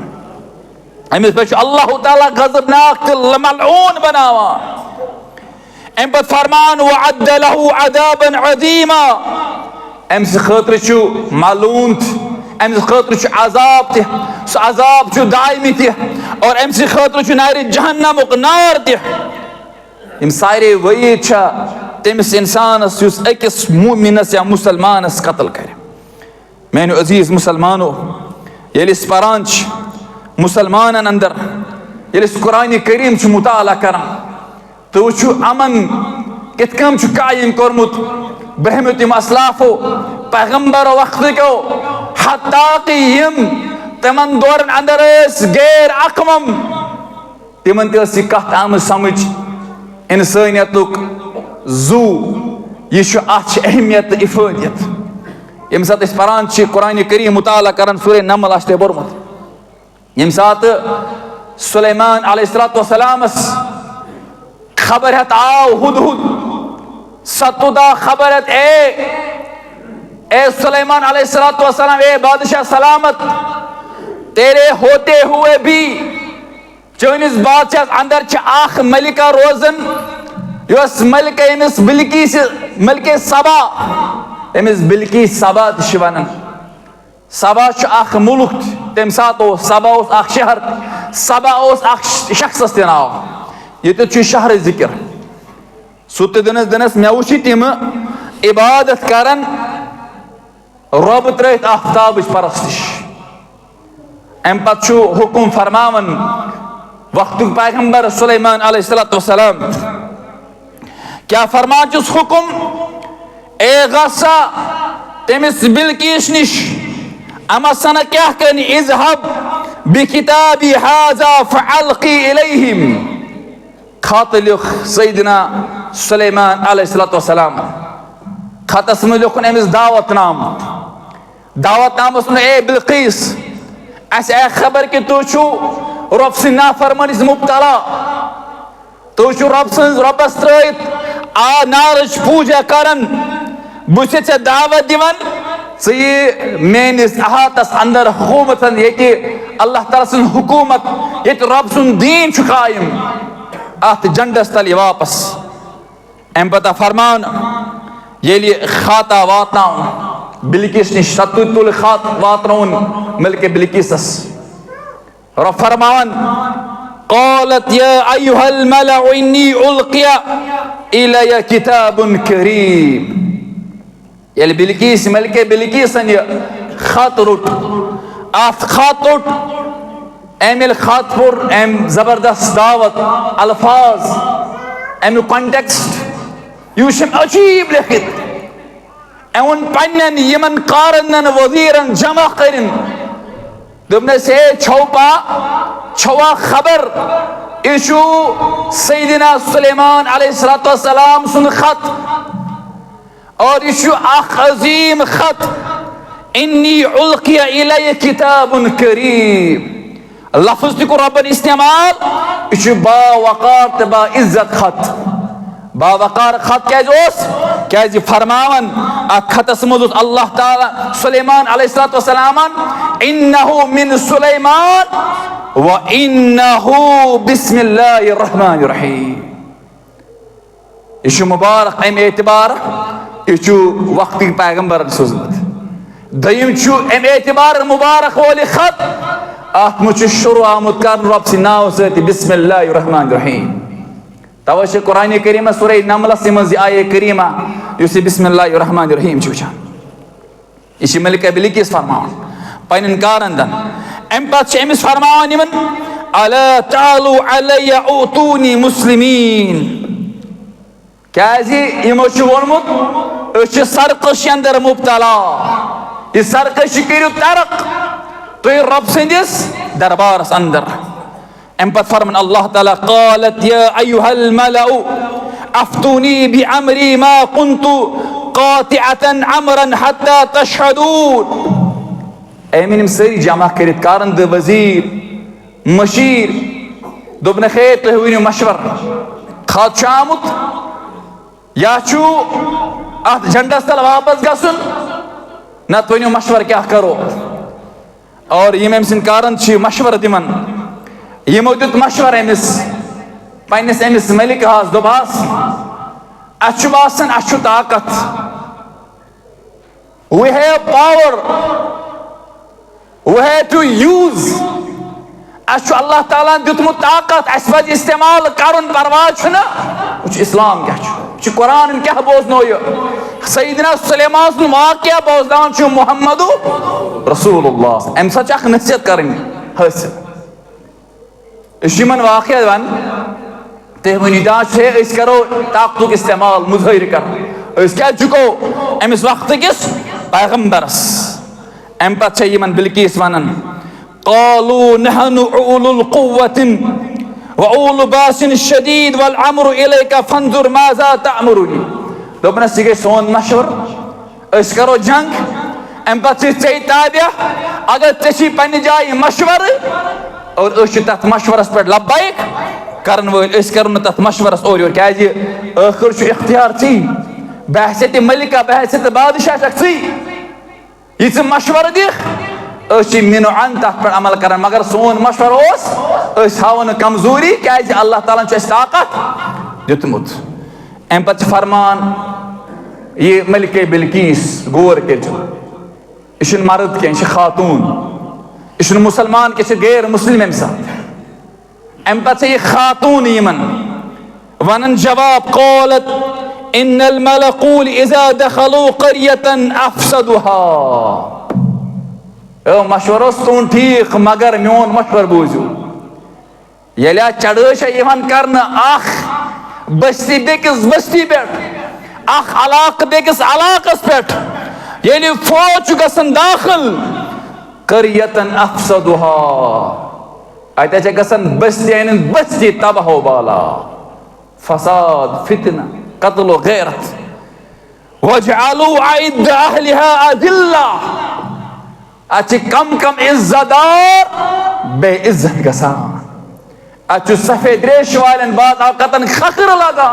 अमिस पे अल्लाह ताला गज़बनाक तो मलऊन बनावान। अम पे फरमान वअद्द लहु अज़ाबन अज़ीमा, अमिस खतर छु मलऊन, अमिस खतर छु अज़ाब ते, सो अज़ाब छु दायमी ते, और अमिस खतर छु नारे जहन्नमुक नार ते। यम सारे वईद छ तमिस इंसानस युस अकिस मुमिनस या मुसलमानस कत्ल करे। मेनु अजीज मुसलमानो, ये परान मुसलमान अंदर ये कुरान करीम मुताला कर तो वो अमन कित कायम कर्मुत बहमत असलाफो पैगंबर वक्त को हत्ता कि यम तमन दौरन अंदर गैर अकमम तिमन तह कत आम समझ इंसानियतुक जू यह अहमियत इफादियत। यम सात परान कुरान करीम मुताला कर सूरह नमल आते बोरमुत यम सात सुलेमान अलैहिस्सलामस खबर है आओ हुदहुद सतुदा खबर है ए सुलेमान अलैहिस्सलाम ए बादशाह सलामत तेरे होते हुए भी चौनिस बादशाह अंदर आख मलिका रोजन यस मलिका यमिस बिल्किस मलिके सबा यमिस बिल्किस सबा वन सबा अख मुल्क तम सात सबा अख शहर सबा शख्स ते नाव ये शहर जिक्र सुत दिनस दिनस मे वुच तम इबादत करन रब त्रित आफ्ताब परस्तिश अम पे हुकुम फरमावन वक्त पैगंबर सुलेमान अलैहिस्सलाम क्या फरमान हुकुम ए गसा तमिस बिल्किस निश अमसन क्या कर इज़हब बिकिताबी हाजा फअल्की इलैहिम खत लिख सैयदना सुलेमान अलैहिस्सलाम खतस में लिखन अमिस दावतनामस ए बिल्किस अस ए खबर कि तु रब सं नाफरमानिस मुब्तला तु रबस त्रयित आ नारज पूजा करन बुछ दावत दिवन ये मेनिस अहातस अंदर हुकूमत ये अल्लाह ताला सुन हुकूमत ये रब सुन दीन कायम अत झंडस तल वापस अम पता फरमान ये खाता वातना बिल्किस निश सतुल खात वातन मिलके बिल्किसस रब फरमान क़ालत या अय्युहल मलअ इन्नी उल्क़िया इलैया किताबुन करीम ये बिल्किस मिलके बिल्किसन ये खत रुट अत खत रुट अमिल खत पुर अम जबरदस्त दावत अल्फाज अमु कॉन्टेक्स्ट यह अजीब लिखित अवन पन्न यमन कारन वजीरन जमा कर दोपनस हे छवा खबर इशु सैयदना सुलेमान अलैहिस्सलाम सुन खत और इशु अख अजीम खत इन्नी उल्किया इलैया किताबुन करीम लफ्ज दिको रबन इस्तेमाल इशु बावकार ते बा इज्जत खत बावकार खत क्या फरमावन खतस मज अल्लाह ताला सुलेमान अलैहिस्सलाम इन्नहु मिन सुलेमान व इन्नहु बिस्मिल्लाहिर रहमानिर रहीम यह मुबारक अम एतबार यह वक्त पैगंबर सोजमत दयम अम एतबार मुबारक वोल खत अत मुझ शुरू आमुत कर रब सं नाव सत बिस्मिल्लाहिर रहमानिर रहीम तवे कुरान करीम सूरह नमलस मज आये करीमा बिस्मिल्लाहिर रहमानिर रहीम वुचान यह मलिका बिल्किस फरमान पन्न कारंदन अम पे अमिस फरमान अला तालू अलैया ऊतूनी मुस्लिमीन क्या यमो वोनमुत सरकश अंदर मुब्तला यह सरकश करू तरक तुम रब सदिस दरबारस अंदर अम पे फरमान अल्लाह ताला क़ालत या अय्युहल मलअ अफ्तूनी बिअम्री मा कुन्तु क़ातिअतन अम्रन हत्ता तशहदून एमिन सारी जमा कर कारन द वजीर मशीर दोपन खे तुम वनो मशवर खत आमुत या अत झंडस तल वापस गसन नत वनो मशवर क्या करो और यम अम सिंद कारण मशवर दिमान यमो दित मशवर अमिस पन्निस अमिस मलिकास दोबास अछु बासन अछु ताकत we have power we have to use अछु अल्लाह ताला दितमु ताकत अस पज इस्तेमाल करन परवाह छना इस्लाम क्या छु कुरान क्या बोजनो यो सैयदना सुलेमान सुन वाक़या बोजदान छु मुहम्मद रसूलुल्लाह अम सच अख नसीहत करनी हासिल इशिमन वाक़या वन ते वनी दा छे इस करो ताकत इस्तेमाल मुज़हिर कर इस क्या जुको अमिस वक्त किस पैगंबरस अम पत छे यमन बिल्किस वनन قالوا نحن أولو القوة وأولو باس الشديد والأمر إليك فانظر ماذا تأمرني دوبنا سيجي سون مشور اس کرو جنگ ام پتہ چھ تابع اگر تشی پنہ جائے مشور اور اس تت مشورس پر لبیک کرن ول اس کرن تت مشورس اور کیازِ اخر چھ اختیار چھ بحثیت ملکہ بحثیت بادشاہ چھ یہ مشور دکھ اسی منو عن تحت پر عمل کرن مگر سون مشور اس ہاون کمزوری کیازِ اللہ تعالیٰ چھ طاقت دتمت ام پتہ فرمان یہ ملکہ بلقیس غور کر یہ مرد کی یہ خاتون یہ مسلمان کی غیر مسلم ام سات ام پتہ یہ خاتون یمن ونن جواب قالت ان الملقول اذا دخلوا قرية افسدها مشورس تون ٹھیک مگر میون مشور بوزو یلیا چڑھش یوان کرنا اخ بستی بیکس بستی بیٹھ اخ علاق بیکس علاقس پیٹھ یعنی فوج گسن داخل قریتن افسدها ایتا چھ گسن بستی یعنی بستی تباہ و بالا فساد فتنہ قتل و غیرت وجعلوا عید اہلها اذلہ اچھ کم کم عزتدار بے عزت گسان اچھ سفید ریش والن بعد اوقاتن خخر لگا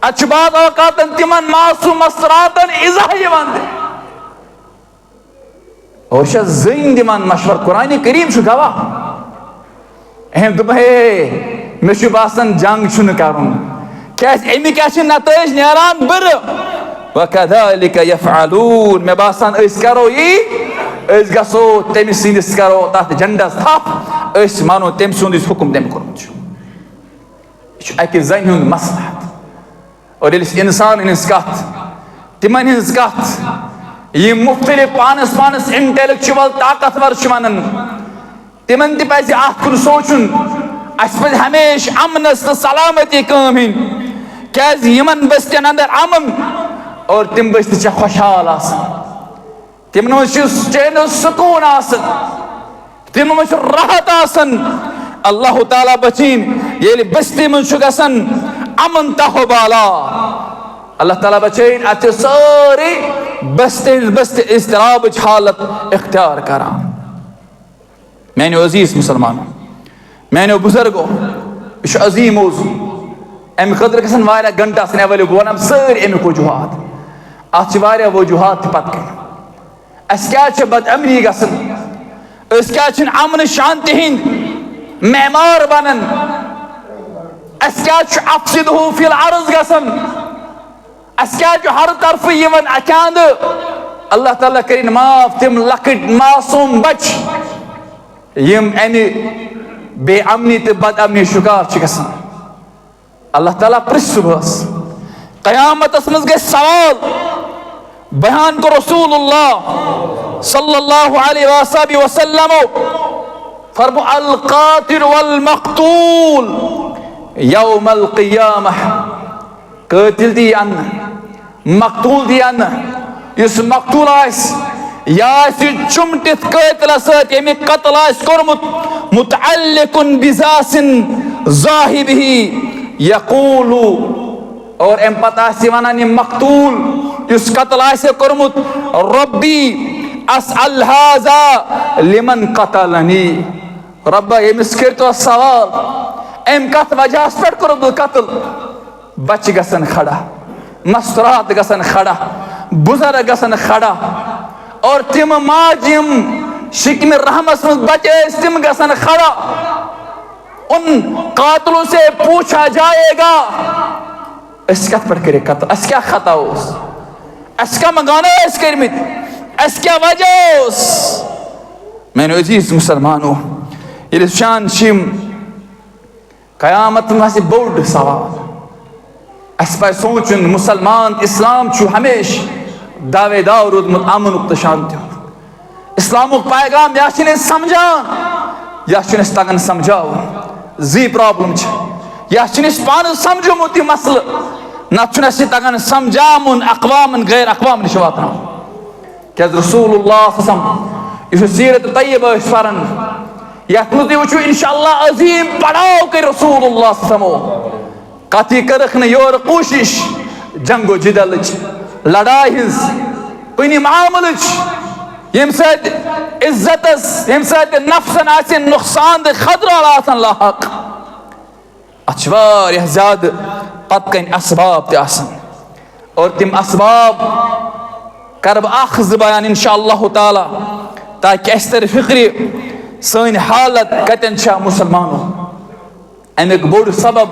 اچھ بعد اوقاتن تمن معصوم اسراتن ازاہ یوان دے اور شاہ زین دیمان مشور قرآن کریم شو گواہ اہم دبہے میں شو باسن جنگ چھن کروں کیس ایمی کیسے نتائج نیران بر وَكَذَلِكَ يَفْعَلُونَ میں باسان اس کرو یہ اس گسو تیمی سینس کرو تحت جنڈا ستاپ اس مانو تیم سوندیس حکم تیم کرو چھو ایک زین ہند مصلحت اور انسان ہنس کت تمن ہنس کت یہ مختلف پانس انٹیلیکچوال طاقتور شمانن تمن تی پیسی آت کن سوچن اس پر ہمیش امنس سلامتی کام ہن کیز یمن بستین اندر امن اور تم بستی چھ خوشحال آسن تم نو چین سکون آسن تم نو راحت آسن اللہ تعالیٰ بچین یہ بستی من شگسن امن تہو بالا اللہ تعالیٰ بچین اچھ ساری بستی اضطراب حالت اختیار کران میں نے عزیز مسلمانوں میں نے بزرگوں اس عظیم موضوع ام قدر کسن واریا گھنٹہ سن اولی گونم ساری امی وجوہات اتھ واریا وجوہات پت کر اس کیا چھ بد امنی گسن اس کیا چھ امن شانتی ہند معمار بنن اس کیا چھ افسدہو فی العرض گسن اس کیا چھ ہر طرف یون اچاند اللہ تعالیٰ کرین معاف تم لکٹ معصوم بچ یم اینی بے امنی تے بد امنی شکار چھ گسن اللہ تعالیٰ پرس صبحس قیامت اسمز گئے سوال بیان کو رسول اللہ صلی اللہ علیہ وآلہ وسلم فرمو القاتل والمقتول یوم القیامہ قاتل دی انا مقتول دی انا اس مقتول آئیس یا اسی چمٹت قاتل اسات یمی قتل آئیس کرمت متعلق بزاس ظاہبہ یقولو اور ام پتا سیوانانی مقتول اس قتل آئیسے کرمت ربی اسأل هذا لمن قتلنی ربا یہ مسکر تو سوال ام قتل وجہ سپیٹ کرو دو قتل بچ گسن کھڑا مسترات گسن کھڑا بزرگ گسن کھڑا और तिम माज यम शिकम रहमस मज बचे तिम गसन खड़ा। उन कातलों से पूछा जाएगा इस कत पर करे कत्ल, अस क्या खता उस, अस क्या मगाना इस करमित, अस क्या वजह उस। मैंने अजीज मुसलमानों ये शान शिम कयामत में बोड़ सवाल अस पे सोचन मुसलमान इस्लाम छु हमेश दावेदार रोदमुत अमन तो शांति इस्लामुक पैगाम या समझान या तगन समझाव जी प्रॉब्लम या पान समझोमुत मसल न तगन समझामुन अक़वामन गैर अक़वाम नश वातान क्या रसूलुल्लाह यह सीरत तय्यब फरन यथ मज वो इंशाअल्लाह अजीम पड़ाव कर रसूलुल्लाह कथी करख न योर कोशिश जंगो जिदल लड़ाई हज कुन मामल यम इज्जत यम नफ्सन आसन नुकसान खतरा लाक अच वारियाह ज्यादा पत कन असबाब तसन और तिम असबाब कर अख ज बयान इंशाअल्लाह ताला ताकि अस तर फिक्र सन हालत कतन मुसलमानों अमिक बोड़ सबब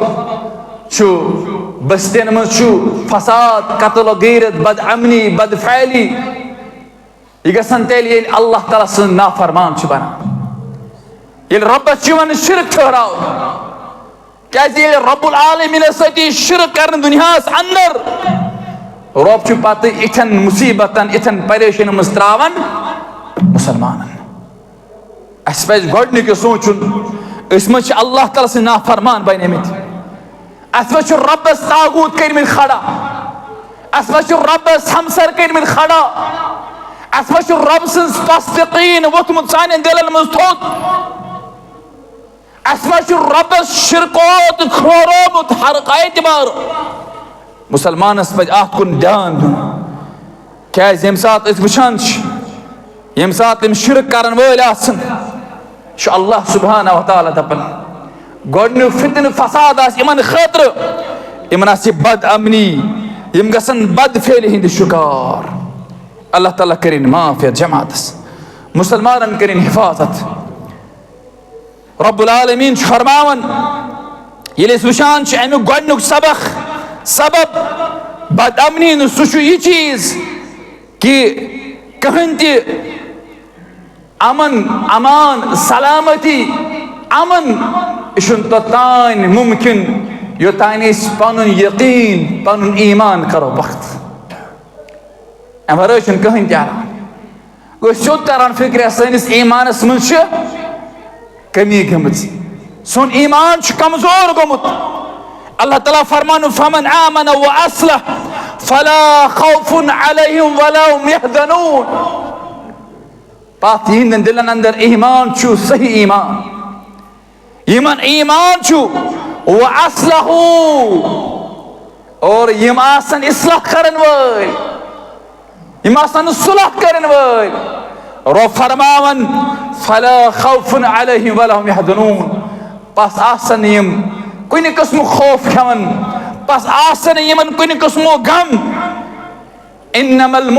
बस्तियन मज फसाद कत्ल गैरत बद अमनी बद फैली यह गसन तेल अल्लाह ताला सन नाफरमान बनान ये रब्बस शिरक ठहराव क्या रब्बुल आलमीन सती शिरक कर दुनियास अंदर रब पत इथन मुसीबतन इथन परेशानी मज त्रावन मुसलमान अस पे गोडनिक सोचुन अस मज अल्लाह ताला सन नाफरमान बनिमित अस मज रब्बस तागूत कर्मित खड़ा अस मज रब्बस हमसर कर्मित खड़ा अस मज रब सन्स तस्दीकीन वोथमुत सान दिलन मज थोत अस मज रब्बस शिरकोत खोरोमुत हर एतबार मुसलमानस पे अत कुन ध्यान दुन क्या यम सात वुचान यम सात शिरक करन वल आसन अल्लाह सुब्हानहु व तआला दपन गोडनु फितन फसाद इमन खतर इमन बद अमनी यम गसन बद फेल हिंद शिकार अल्लाह ताला करिन माफ जमात मुसलमान करिन हिफाजत रब्बुल आलमीन फरमावन ये वुचान अमुक गोडनुक सबब बद अमनी सह यह चीज कि कहन ति अमन अमान सलामती अमन यह तोतान मुमकिन योतान पन यकीन पन ईमान करो वक्त अमर कहन तारान गो सोद तारान फिक्र सैनिस ईमानस मज कमी गमत सोन ईमान कमजोर गोमुत अल्लाह ताला फरमान फमन आमन व अस्लह फला खौफुन अलैहिम वला हुम यहज़नून पात हिंदन दिलन अंदर ईमान छु सही ईमान ईमान छु व अस्लहु और यम आसन इस्लाह करन वल यम आसन सुलह करन वल रब फरमावन फला खौफुन अलैहिम वला हुम यहज़नून पास आसन यम कुन किस्म खौफ खवन पास आसन यमन कुन किस्म गम इन्नमल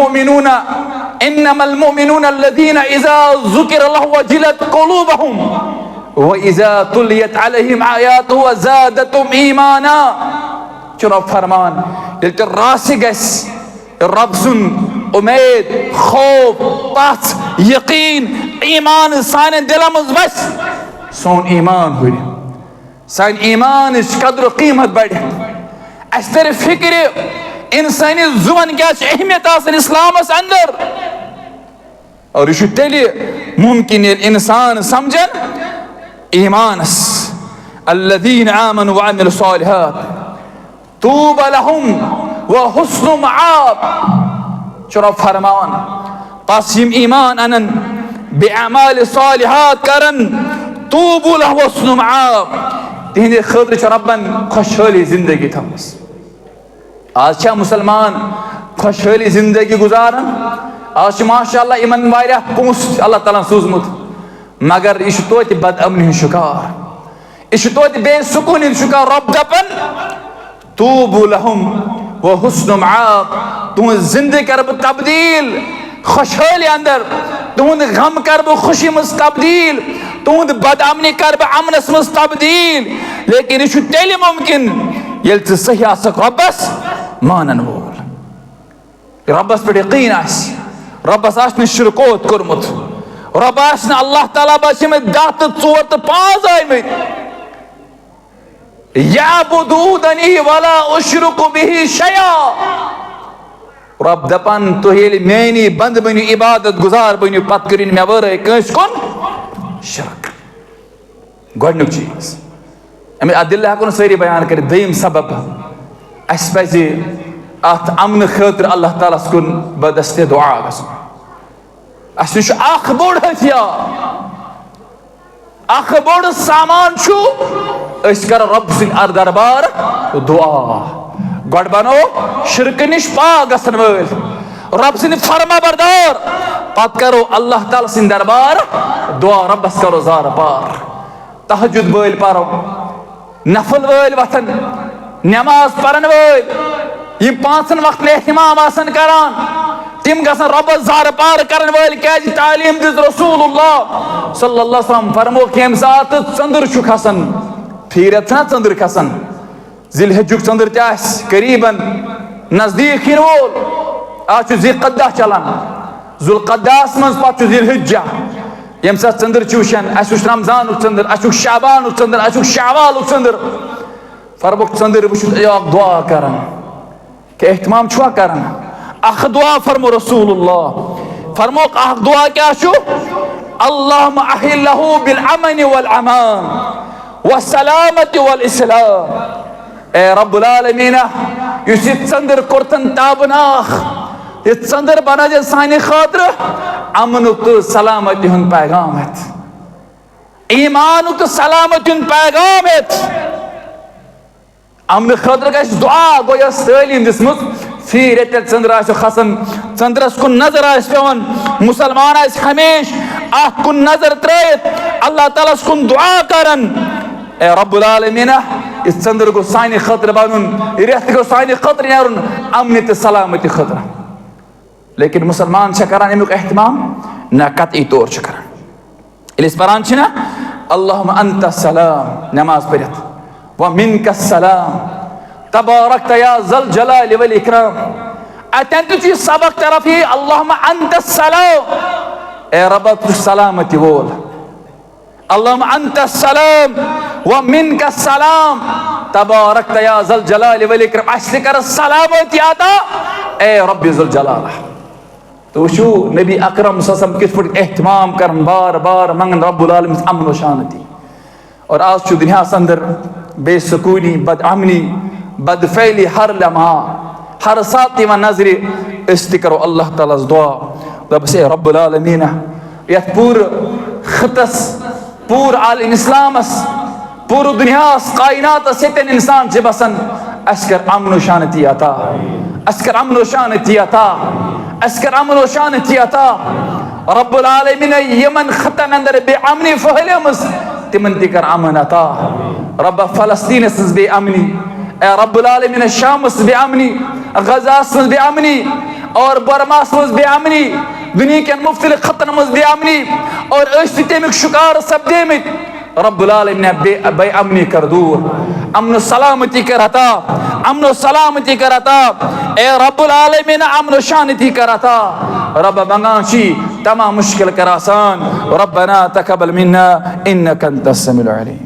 मुमिनून अल्लज़ीना इज़ा ज़ुकिरल्लाहु वजिलत क़ुलूबुहुम व इज़ा तुलियत अलैहिम आयातुहु ज़ादतहुम ईमाना चुनाव फरमान ये राशि गस रब सुन उम्मीद खौफ पस यकीन ईमान साने दिलम बस सोन ईमान हुई सान ईमान कदर कीमत बढ़ अस तर फिक्र इंसानी जुबान क्या अहमियत इस्लाम अंदर और यह तेल मुमकिन इंसान समझन ईमानस अल्लज़ीना आमनु व अमिलु सालिहात तूबा लहुम व हुस्नु मआब चुरा फरमान पास यम ईमान अनन बेअमाल सालिहात करन तूबु लहु व हुस्नु मआब तिहंदे खतर रब्बन खुशहाली जिंदगी थमस आज मुसलमान खुशहाली जिंदगी गुजारन आज माशाअल्लाह इमन वारिया पोस अल्लाह ताला सूजमुत मगर यह तोत बद अमन शिकार यह तोत बेसुकून शिकार रब दपन तूबु लहुम व हुस्नु मआब तुह जिंदगी कर तब्दील खुशहाली अंदर, तुंद गम कर बह खुशी मज तब्दील, तुंद बदअमनी कर बह अमनस मज तब्दील। लेकिन यह तेल मुमकिन ये सही आसक रब्बस मानन वोल, रब्बस पे यकीन आस, रब्बस आस शिरकोत कोरमुत, रब आस अल्लाह ताला बस में 10 तो 4 तो 5 आयमित, याबुदूनी वला उशरिकु बिही शया। रब दपान तो मेनी बंद बनो इबादत गुजार बनो पत कर मे वर कंस कुन शिरक। गोडनुक चीज अदिल्ला हेको सारी बयान कर। दोयम सबब अस पज अत अमन खतर अल्लाह ताला कुन बदस्ते दुआ गसन। अस निश अख बोड़ हथियार, अख बोड़ सामान छु अस कर रब सिंह दरबार दुआ। गोड बनो शिरक निश पाक गसन वल, रब सिंह फरमा बरदार, पत करो अल्लाह ताला सिंह दरबार दुआ, रब्बस करो जार पार। तहज्जुद वल परो, नफल वल वथन, नमाज परन वल, यम 5 वक्त एहतिमाम आसन करान, तिम गसन रब्बस जार पार करन वल। क्या तालीम दिस रसूलुल्लाह सल्लल्लाहु अलैहि वसल्लम फरमो कि यम सात चंद्र छु खसन, फिरत ना चंद्र खसन, जिलहज्जुक चंद्र त्यास करीबन नजदीक इन वोल। आज जिलकदा चलान, जुलकदास मज पत जिलहज्जा, यम सात चंद्र छु वुचान, अस वुच रमजान चंद्र, अस वुच शाबान चंद्र, अस वुच शावाल चंद्र। फरमुक चंद्र वुचित दुआ करन कि एहतमाम छुआ करन। अख दुआ फरमो रसूलुल्लाह, फरमोक अख दुआ क्या छु? अल्लाहुम्मा अहिल्लहु बिल अमन वल अमान व सलामत वल इस्लाम। ए रब्बुल आलमीन युस चंद्र कोरतन ताबनाख, ये चंद्र बना जे सानी खातिर अमन तो सलामत हुन पैगाम है, ईमान तो सलामत हुन पैगाम है। अमन खातिर गस दुआ गो यस तालीम दिसमुत। फिर ये चंद्र आस खसन, चंद्रस कुन नजर आस पेवन, मुसलमान आस हमेश अख कुन नजर त्रयित अल्लाह ताला कुन दुआ करन। ए रब्बुल आलमीन इस चंद्र को सानी खतर बनन, रेत को सानी खतर नरुन अमन तो सलामती खतर। लेकिन मुसलमान करान अमुक एहतमाम ना कतई तौर करान। इलिस परान ना अल्लाहुम्मा अंता सलाम नमाज पढ़ित व मिनका सलाम तबारक या जल जलाल वल इकराम। अतन तो सबक तरफ ही अल्लाहुम्मा अंता सलाम, ए रब तु सलामती वोल, अल्लाहुम्मा अंता सलाम व मिनका सलाम तबारक या जल जलाल वल इकराम। अस कर सलामती आता ए रब्बी जुल जलाल। तो वुचु नबी अकरम सल्लल्लाहु किस पट एहतमाम करन, बार बार मंगन रब्बुल आलमीन अमन व शांति। और आज दुनिया अंदर बेसकूनी, बदअमनी, बदफैली हर लम्हा हर साथ व नजर इस्त करो अल्लाह ताला दुआ। रब से रब्बुल आलमीन यथ पूर खतस, पूर आलम इस्लामस, पूर दुनियास कायनात सेतन इंसान से बसन अस्कर अमन व शांति आता, अस्कर अमन व शांति आता, अस्कर अमन व शांति आता। रब्बुल आलमीन यमन खतन अंदर बेअमनी फहलमस तिमन तिकर अमन आता। रब फलस्तीन से बेअमनी, ए रब्बुल आलमीन शाम से बेअमनी, गजा से बेअमनी और बर्मा से बेअमनी, दुनिया के मुख्तलिफ खतन में बेअमनी और अमिक शिकार सपदेमित रब्बुल आलमीन बेअमनी कर दूर, अमन सलामती करता, अमन सलामती करता। ए रब्बुल आलमीन अमन शांति करता। रब मंगाशी तमाम मुश्किल कर आसान। रब्बना तकब्बल मिन्ना इन्नका अंतस समीउल अलीम।